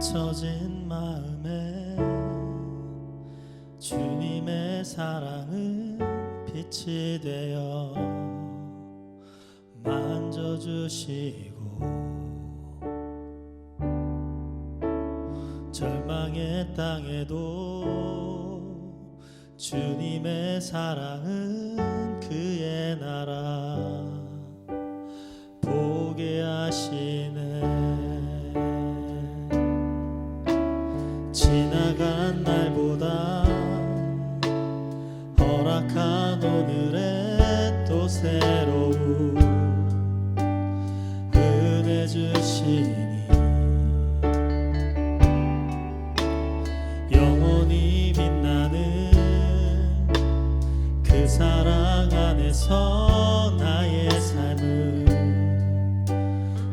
잊혀진 마음에 주님의 사랑은 빛이 되어 만져주시고 절망의 땅에도 주님의 사랑은 그의 나라 보게 하시네. 지나간 날보다 허락한 오늘에 또 새로운 은혜 주시니 영원히 빛나는 그 사랑 안에서 나의 삶은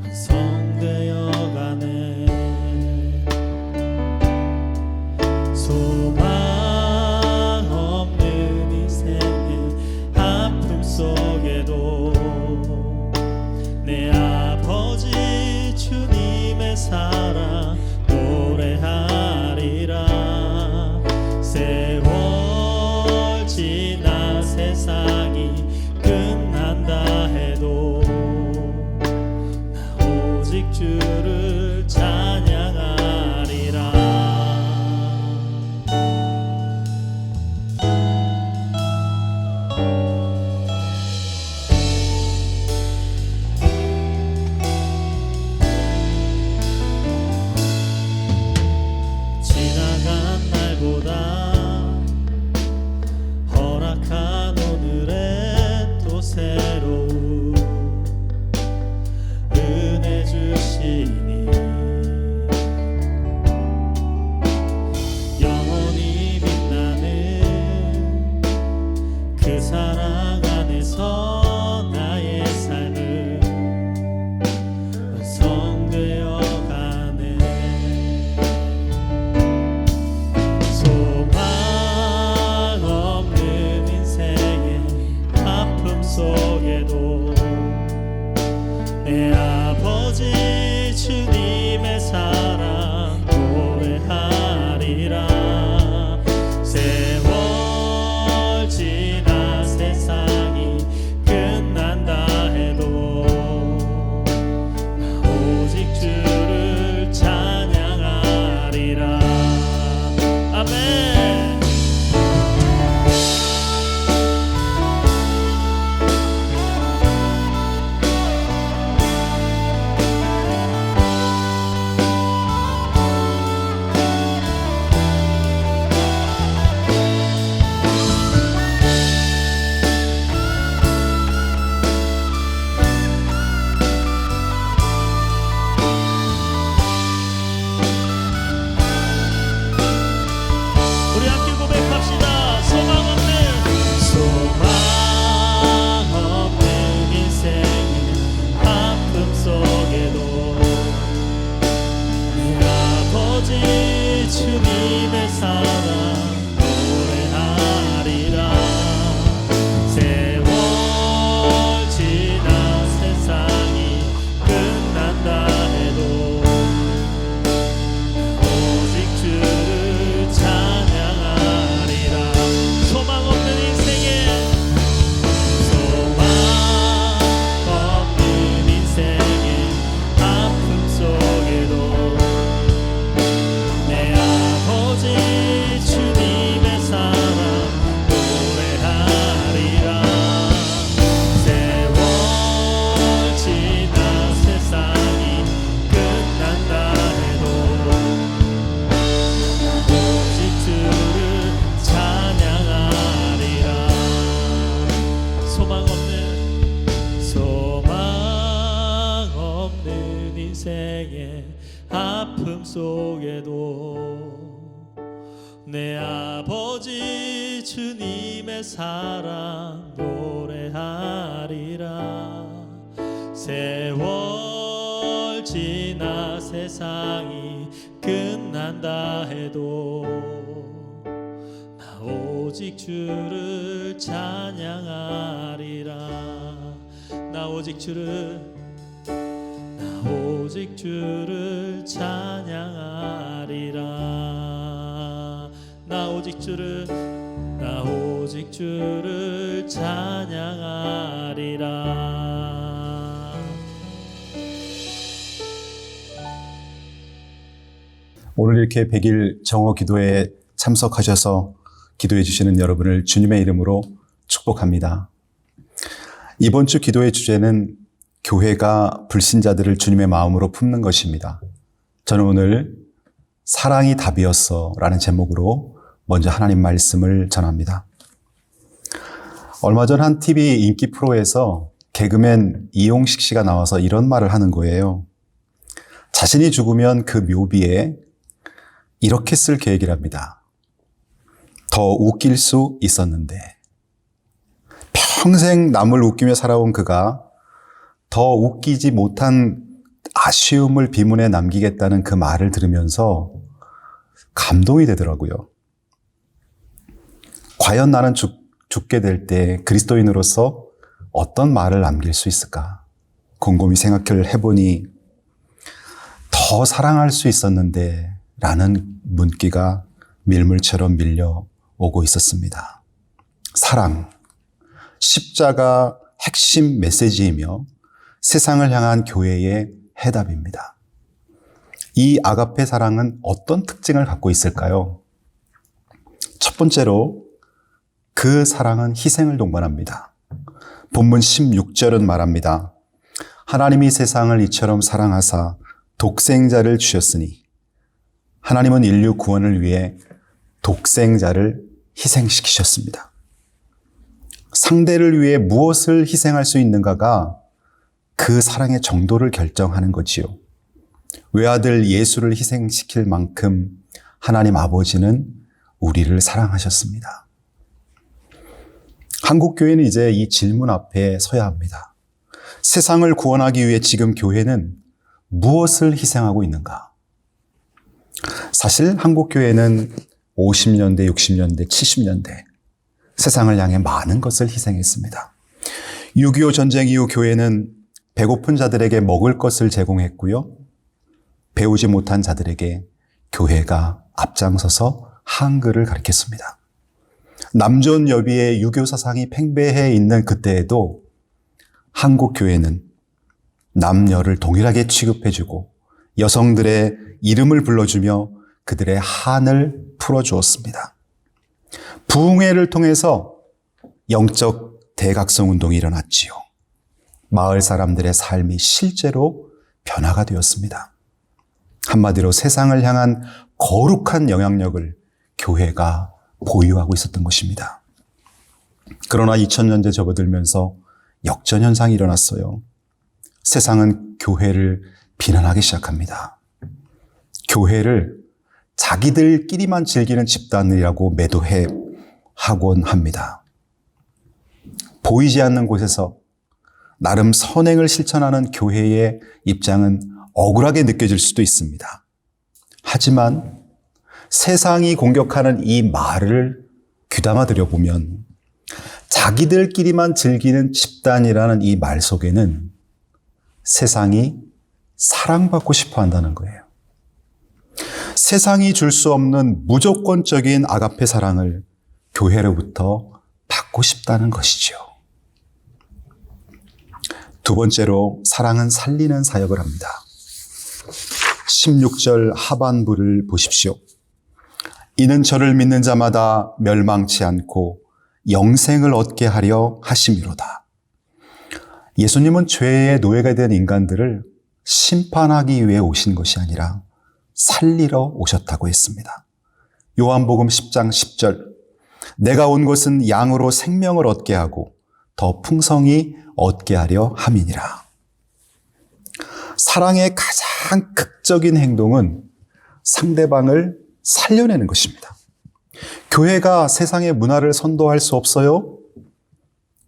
완성되어 가네. 소망 없는 인생의 아픔 속에도 내 아버지 주님의 사랑 노래하리라. 세월 지나 세상이 끝난다 해도 나 오직 주를 찬양하리라. 지나간 날보다 허락한 오늘에 또 새로운 은혜 주시니 영원히 빛나는 그 사랑 안에서 나의 삶은 완성되어 가네. 소망 없는 인생의 아픔 속에도 내 아버지 주님의 사랑 노래하리라. 세월 지나 세상이 끝난다 해도 나 오직 주를 찬양하리라. 아멘. 우리 함께 고백합시다. 소망 없는 인생의 아픔 속에도 내 아버지 주님의 사랑 노래하리라. 세월 지나 세상이 끝난다 해도 오직 주를 찬양하리라. 소망 없는 인생의 아픔 속에도 내 아버지 주님의 사랑 노래하리라. 세월 지나 세상이 끝난다 해도 오직 주를 찬양하리라. 소망 없는 인생의 아픔 속에도 내 아버지 주님의 사랑 노래하리라. 세월 지나 세상이 끝난다 해도 나 오직 주를 찬양하리라. 나 오직 주를 오직 주를 찬양하리라. 나 오직 주를 찬양하리라. 오늘 이렇게 100일 정오 기도에 참석하셔서 기도해 주시는 여러분을 주님의 이름으로 축복합니다. 이번 주 기도의 주제는 교회가 불신자들을 주님의 마음으로 품는 것입니다. 저는 오늘 사랑이 답이었어 라는 제목으로 먼저 하나님 말씀을 전합니다. 얼마 전 한 TV 인기 프로에서 개그맨 이용식 씨가 나와서 이런 말을 하는 거예요. 자신이 죽으면 그 묘비에 이렇게 쓸 계획이랍니다. 더 웃길 수 있었는데. 평생 남을 웃기며 살아온 그가 더 웃기지 못한 아쉬움을 비문에 남기겠다는 그 말을 들으면서 감동이 되더라고요. 과연 나는 죽게 될 때 그리스도인으로서 어떤 말을 남길 수 있을까? 곰곰이 생각을 해보니 더 사랑할 수 있었는데 라는 문기가 밀물처럼 밀려오고 있었습니다. 사랑, 십자가 핵심 메시지이며 세상을 향한 교회의 해답입니다. 이 아가페 사랑은 어떤 특징을 갖고 있을까요? 첫 번째로 그 사랑은 희생을 동반합니다. 본문 16절은 말합니다. 하나님이 세상을 이처럼 사랑하사 독생자를 주셨으니 하나님은 인류 구원을 위해 독생자를 희생시키셨습니다. 상대를 위해 무엇을 희생할 수 있는가가 그 사랑의 정도를 결정하는 거지요. 외아들 예수를 희생시킬 만큼 하나님 아버지는 우리를 사랑하셨습니다. 한국교회는 이제 이 질문 앞에 서야 합니다. 세상을 구원하기 위해 지금 교회는 무엇을 희생하고 있는가? 사실 한국교회는 50년대, 60년대, 70년대 세상을 향해 많은 것을 희생했습니다. 6.25 전쟁 이후 교회는 배고픈 자들에게 먹을 것을 제공했고요. 배우지 못한 자들에게 교회가 앞장서서 한글을 가르쳤습니다. 남존 여비의 유교 사상이 팽배해 있는 그때에도 한국 교회는 남녀를 동일하게 취급해주고 여성들의 이름을 불러주며 그들의 한을 풀어주었습니다. 부흥회를 통해서 영적 대각성 운동이 일어났지요. 마을 사람들의 삶이 실제로 변화가 되었습니다. 한마디로 세상을 향한 거룩한 영향력을 교회가 보유하고 있었던 것입니다. 그러나 2000년대 접어들면서 역전현상이 일어났어요. 세상은 교회를 비난하기 시작합니다. 교회를 자기들끼리만 즐기는 집단이라고 매도해 하곤 합니다. 보이지 않는 곳에서 나름 선행을 실천하는 교회의 입장은 억울하게 느껴질 수도 있습니다. 하지만 세상이 공격하는 이 말을 귀담아 들여보면 자기들끼리만 즐기는 집단이라는 이 말 속에는 세상이 사랑받고 싶어 한다는 거예요. 세상이 줄 수 없는 무조건적인 아가페 사랑을 교회로부터 받고 싶다는 것이죠. 두 번째로 사랑은 살리는 사역을 합니다. 16절 하반부를 보십시오. 이는 저를 믿는 자마다 멸망치 않고 영생을 얻게 하려 하심이로다. 예수님은 죄의 노예가 된 인간들을 심판하기 위해 오신 것이 아니라 살리러 오셨다고 했습니다. 요한복음 10장 10절. 내가 온 것은 양으로 생명을 얻게 하고 더 풍성히 얻게 하려 함이니라. 사랑의 가장 극적인 행동은 상대방을 살려내는 것입니다. 교회가 세상의 문화를 선도할 수 없어요.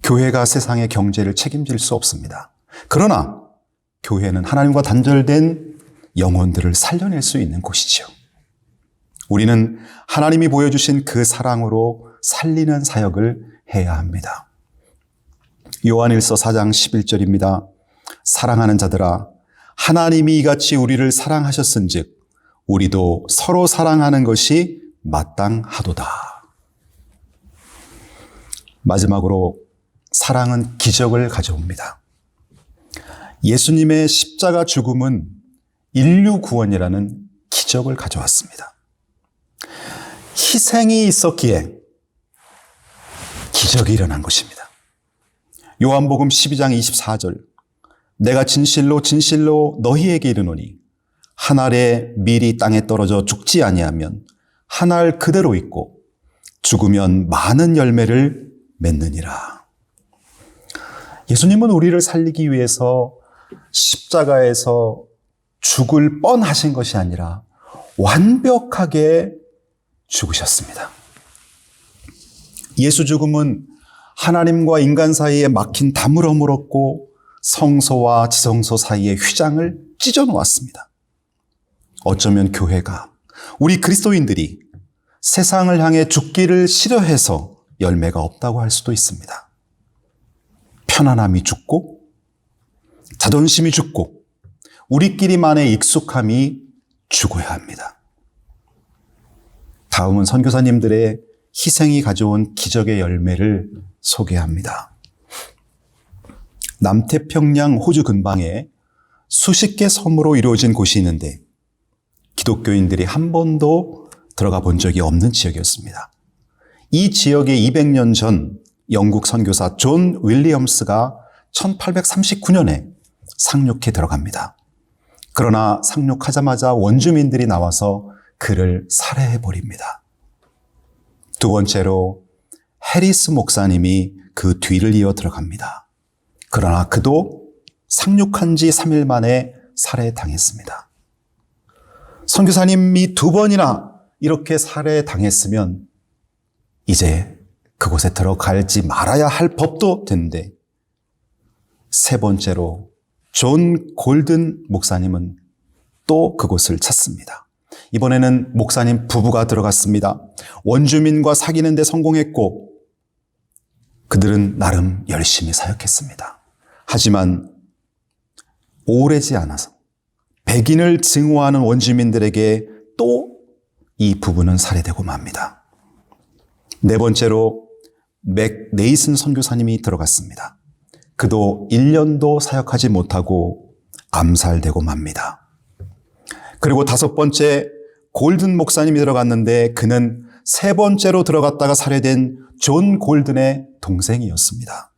교회가 세상의 경제를 책임질 수 없습니다. 그러나 교회는 하나님과 단절된 영혼들을 살려낼 수 있는 곳이죠. 우리는 하나님이 보여주신 그 사랑으로 살리는 사역을 해야 합니다. 요한일서 4장 11절입니다. 사랑하는 자들아, 하나님이 이같이 우리를 사랑하셨은즉 우리도 서로 사랑하는 것이 마땅하도다. 마지막으로 사랑은 기적을 가져옵니다. 예수님의 십자가 죽음은 인류 구원이라는 기적을 가져왔습니다. 희생이 있었기에 기적이 일어난 것입니다. 요한복음 12장 24절 내가 진실로 진실로 너희에게 이르노니 한 알의 밀이 땅에 떨어져 죽지 아니하면 한 알 그대로 있고 죽으면 많은 열매를 맺느니라. 예수님은 우리를 살리기 위해서 십자가에서 죽을 뻔하신 것이 아니라 완벽하게 죽으셨습니다. 예수 죽음은 하나님과 인간 사이에 막힌 담을 물었고 성소와 지성소 사이에 휘장을 찢어 놓았습니다. 어쩌면 교회가, 우리 그리스도인들이 세상을 향해 죽기를 싫어해서 열매가 없다고 할 수도 있습니다. 편안함이 죽고 자존심이 죽고 우리끼리만의 익숙함이 죽어야 합니다. 다음은 선교사님들의 희생이 가져온 기적의 열매를 소개합니다. 남태평양 호주 근방에 수십 개 섬으로 이루어진 곳이 있는데 기독교인들이 한 번도 들어가 본 적이 없는 지역이었습니다. 이 지역에 200년 전 영국 선교사 존 윌리엄스가 1839년에 상륙해 들어갑니다. 그러나 상륙하자마자 원주민들이 나와서 그를 살해해버립니다. 두 번째로 해리스 목사님이 그 뒤를 이어 들어갑니다. 그러나 그도 상륙한 지 3일 만에 살해당했습니다. 선교사님이 두 번이나 이렇게 살해당했으면 이제 그곳에 들어갈지 말아야 할 법도 된데 세 번째로 존 골든 목사님은 또 그곳을 찾습니다. 이번에는 목사님 부부가 들어갔습니다. 원주민과 사귀는 데 성공했고 그들은 나름 열심히 사역했습니다. 하지만 오래지 않아서 백인을 증오하는 원주민들에게 또 이 부부는 살해되고 맙니다. 네 번째로 맥 네이슨 선교사님이 들어갔습니다. 그도 1년도 사역하지 못하고 암살되고 맙니다. 그리고 다섯 번째 골든 목사님이 들어갔는데 그는 세 번째로 들어갔다가 살해된 존 골든의 동생이었습니다.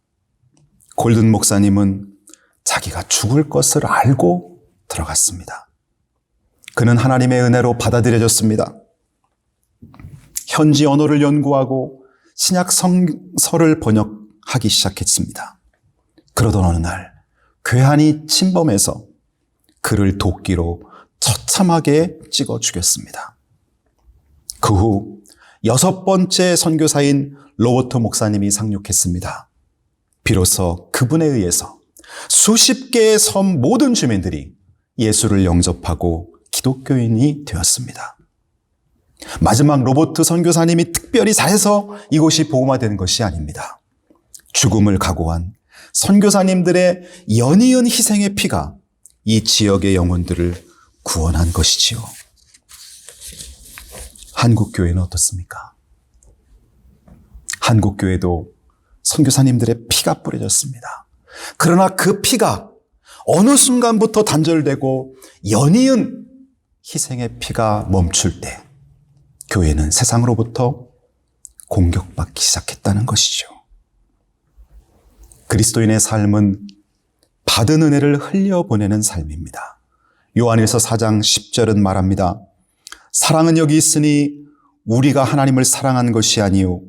골든 목사님은 자기가 죽을 것을 알고 들어갔습니다. 그는 하나님의 은혜로 받아들여졌습니다. 현지 언어를 연구하고 신약 성서를 번역하기 시작했습니다. 그러던 어느 날 괴한이 침범해서 그를 도끼로 처참하게 찍어 죽였습니다. 그 후 여섯 번째 선교사인 로버트 목사님이 상륙했습니다. 비로소 그분에 의해서 수십 개의 섬 모든 주민들이 예수를 영접하고 기독교인이 되었습니다. 마지막 로버트 선교사님이 특별히 잘해서 이곳이 복음화되는 것이 아닙니다. 죽음을 각오한 선교사님들의 연이은 희생의 피가 이 지역의 영혼들을 구원한 것이지요. 한국교회는 어떻습니까? 한국교회도 선교사님들의 피가 뿌려졌습니다. 그러나 그 피가 어느 순간부터 단절되고 연이은 희생의 피가 멈출 때 교회는 세상으로부터 공격받기 시작했다는 것이죠. 그리스도인의 삶은 받은 은혜를 흘려보내는 삶입니다. 요한일서 4장 10절은 말합니다. 사랑은 여기 있으니 우리가 하나님을 사랑한 것이 아니요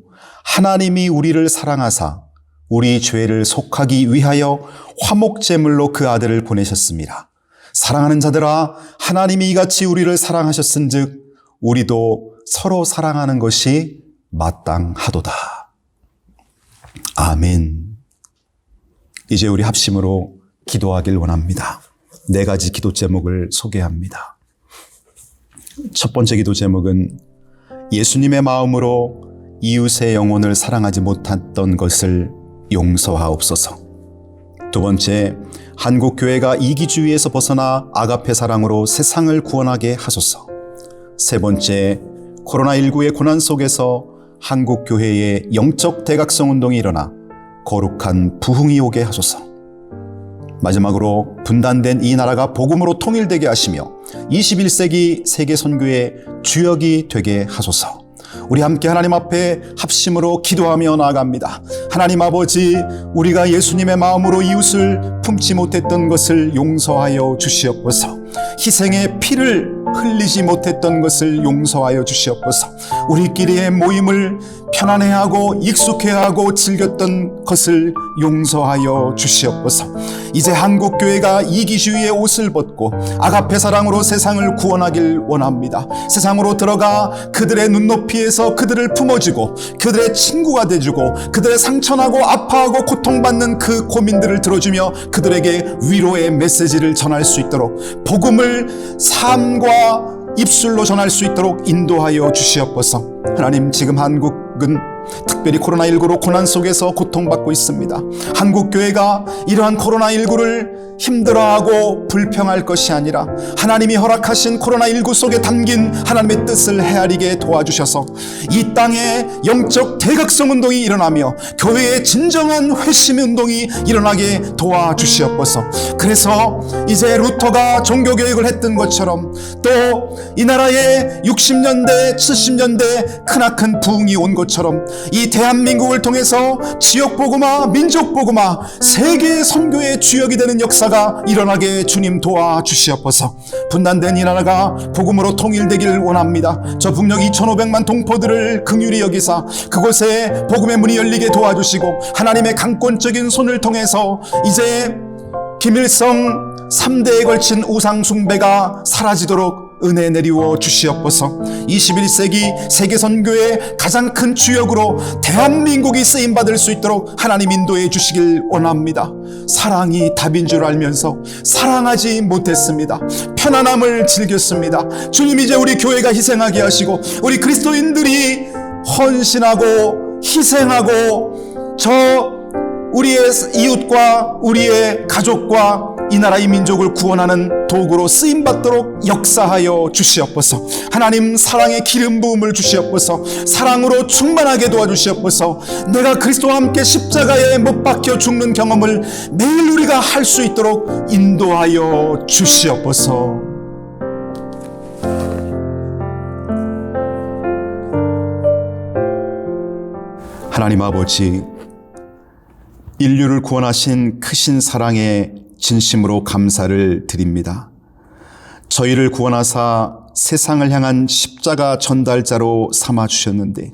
하나님이 우리를 사랑하사 우리 죄를 속하기 위하여 화목제물로 그 아들을 보내셨습니다. 사랑하는 자들아 하나님이 이같이 우리를 사랑하셨은즉 우리도 서로 사랑하는 것이 마땅하도다. 아멘. 이제 우리 합심으로 기도하길 원합니다. 네 가지 기도 제목을 소개합니다. 첫 번째 기도 제목은 예수님의 마음으로 이웃의 영혼을 사랑하지 못했던 것을 용서하옵소서. 두 번째, 한국교회가 이기주의에서 벗어나 아가페 사랑으로 세상을 구원하게 하소서. 세 번째, 코로나19의 고난 속에서 한국교회의 영적 대각성 운동이 일어나 거룩한 부흥이 오게 하소서. 마지막으로 분단된 이 나라가 복음으로 통일되게 하시며 21세기 세계 선교의 주역이 되게 하소서. 우리 함께 하나님 앞에 합심으로 기도하며 나아갑니다. 하나님 아버지, 우리가 예수님의 마음으로 이웃을 품지 못했던 것을 용서하여 주시옵소서. 희생의 피를 흘리지 못했던 것을 용서하여 주시옵소서. 우리끼리의 모임을 편안해하고 익숙해하고 즐겼던 것을 용서하여 주시옵소서. 이제 한국교회가 이기주의의 옷을 벗고 아가페 사랑으로 세상을 구원하길 원합니다. 세상으로 들어가 그들의 눈높이에서 그들을 품어주고 그들의 친구가 돼주고 그들의 상처나고 아파하고 고통받는 그 고민들을 들어주며 그들에게 위로의 메시지를 전할 수 있도록, 복음을 삶과 입술로 전할 수 있도록 인도하여 주시옵소서. 하나님, 지금 한국은 특별히 코로나19로 고난 속에서 고통받고 있습니다. 한국교회가 이러한 코로나19를 힘들어하고 불평할 것이 아니라 하나님이 허락하신 코로나19 속에 담긴 하나님의 뜻을 헤아리게 도와주셔서 이 땅에 영적 대각성 운동이 일어나며 교회의 진정한 회심 운동이 일어나게 도와주시옵소서. 그래서 이제 루터가 종교개혁을 했던 것처럼 또 이 나라에 60년대 70년대 크나큰 부흥이 온 것처럼 이 대한민국을 통해서 지역복음화, 민족복음화, 세계 선교의 주역이 되는 역사가 일어나게 주님 도와주시옵소서. 분단된 이 나라가 복음으로 통일되기를 원합니다. 저 북녘 2,500만 동포들을 긍휼히 여기사 그곳에 복음의 문이 열리게 도와주시고 하나님의 강권적인 손을 통해서 이제 김일성 3대에 걸친 우상 숭배가 사라지도록 은혜 내리워 주시옵소서. 21세기 세계선교의 가장 큰 주역으로 대한민국이 쓰임받을 수 있도록 하나님 인도해 주시길 원합니다. 사랑이 답인 줄 알면서 사랑하지 못했습니다. 편안함을 즐겼습니다. 주님, 이제 우리 교회가 희생하게 하시고 우리 그리스도인들이 헌신하고 희생하고 우리의 이웃과 우리의 가족과 이 나라의 민족을 구원하는 도구로 쓰임받도록 역사하여 주시옵소서. 하나님, 사랑의 기름 부음을 주시옵소서. 사랑으로 충만하게 도와주시옵소서. 내가 그리스도와 함께 십자가에 못 박혀 죽는 경험을 매일 우리가 할 수 있도록 인도하여 주시옵소서. 하나님 아버지, 인류를 구원하신 크신 사랑에 진심으로 감사를 드립니다. 저희를 구원하사 세상을 향한 십자가 전달자로 삼아주셨는데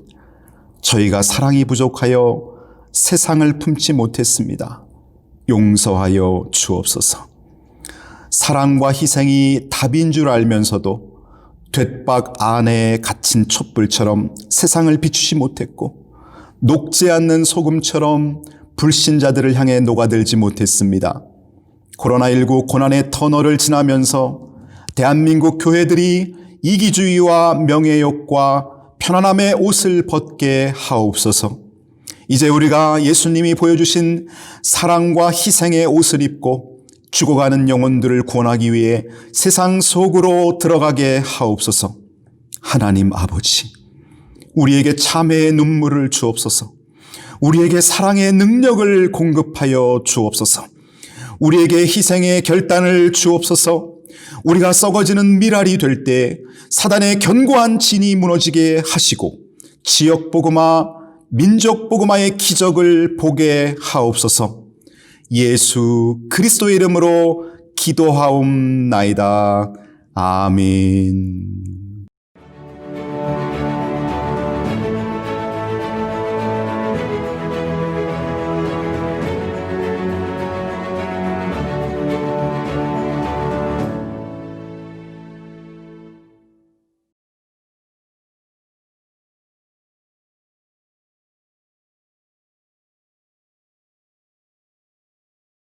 저희가 사랑이 부족하여 세상을 품지 못했습니다. 용서하여 주옵소서. 사랑과 희생이 답인 줄 알면서도 돛박 안에 갇힌 촛불처럼 세상을 비추지 못했고 녹지 않는 소금처럼 불신자들을 향해 녹아들지 못했습니다. 코로나19 고난의 터널을 지나면서 대한민국 교회들이 이기주의와 명예욕과 편안함의 옷을 벗게 하옵소서. 이제 우리가 예수님이 보여주신 사랑과 희생의 옷을 입고 죽어가는 영혼들을 구원하기 위해 세상 속으로 들어가게 하옵소서. 하나님 아버지, 우리에게 참회의 눈물을 주옵소서. 우리에게 사랑의 능력을 공급하여 주옵소서. 우리에게 희생의 결단을 주옵소서. 우리가 썩어지는 미랄이 될 때 사단의 견고한 진이 무너지게 하시고 지역 복음화, 민족 복음화의 기적을 보게 하옵소서. 예수 그리스도의 이름으로 기도하옵나이다. 아멘.